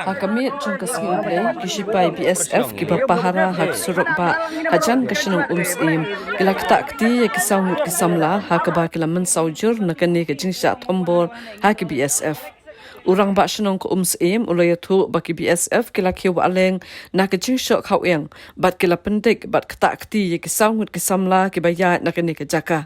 Hakamit jong kasmudle kishipai BSF kibapahara hak surukba hajan kasinong Umsyiem kilakta kti kisawngut kisamla hakaba kila mynsaw nakani kajingsha tombor haki BSF. Urang ba sinong ko Umsyiem ulayatu baki BSF kila Khie wahleng nakajingsha khaweng bat kila pendik bat kta kti kisawngut kisamla kibaya nakani kajaka.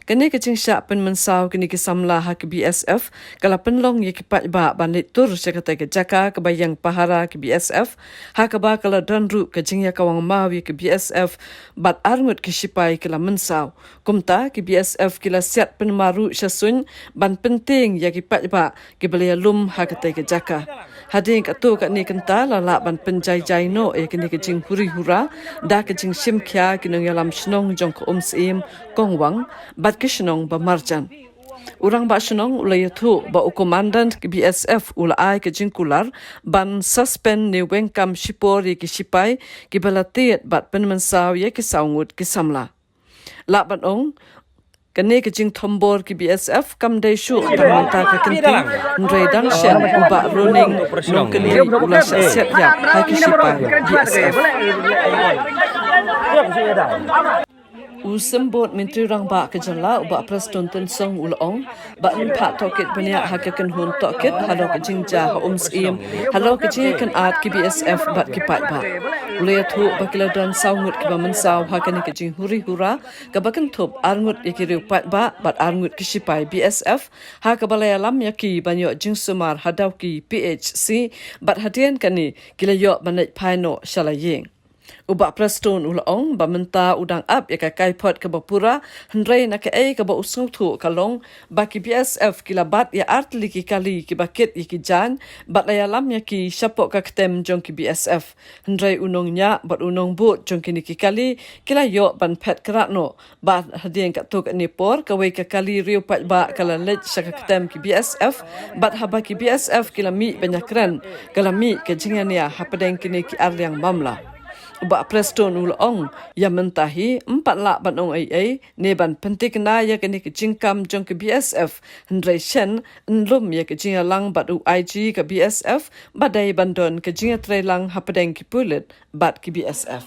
Kini kejingsya pen mynsaw kini samla hak BSF kala penlong ye kipat ba banit tur syakata ke jaka kebayang pahara ke BSF hakaba kala danru kejingya kawang mau ye ke BSF bat arngut ke sipai kala mynsaw kumta ke BSF kila siat pen maru syasun ban penting ye kipat ba ke belia lum hakata ke jaka hading katu kat ni kenta lala ban penjai-jai no ye kini kejing huri-hura da kejing simkya kinong yalam snong jong ko Umsyiem kongwang bat kisnong ba marjan. Urang ba sinong ulayatu ba komandan ke BSF ulai ke jingkular ban suspend ni wengkam sipor ye ki sipai ki balatiet bat pen mynsaw ye ki sawngut ki samla. La ban ong kene ke jing tombor ki BSF kam dai shu ban manta ka kenting ndre dang shen ba running nong kene ula set ya ha ki sipai BSF. Usembot menteri rang ba kejala uba Personel tensong ulong ba empat toket banyak hakakan hun toket halo kejingja ha Umsyiem halo kejingkan art ki BSF bat kipat ba ulay thu bakila dan sawngut ki ba mynsaw hakani kejing huri hura kabakan thup arngut ikiriu pat ba bat arngut ki sipai BSF ha kabalaya lam yaki banyo jingsumar hadaw ki PHC bat hadian kani kila yo banai paino shalayeng. Uba Personel ulong ba menta udang up ya kai pot ke bapura hendrai na ke ke ba usung thu kalong ba ki BSF kilabat ya artli ki kali ki bakit ki jan bat ya lam ya ki syapok ka ketem jong ki BSF hendrai unongnya bat unong but jong ki kali kila yo ban pet kerakno ba hadien ka tu ni por ka wei ka kali riu pat ba kala lej syaka ketem ki BSF bat haba ki BSF kila mi banyakran kala mi ke jingania hapadeng kini ki arliang mamla. Uba Personel ulong ya mentahi 4 lak ban ong ai ne ban pentik na ya kini ke jingkam jong ke BSF hendrai shen enlum ya ke jinga lang bat UIG ke BSF badai bandon ke jinga trelang hapadeng ki pulit bat ki BSF.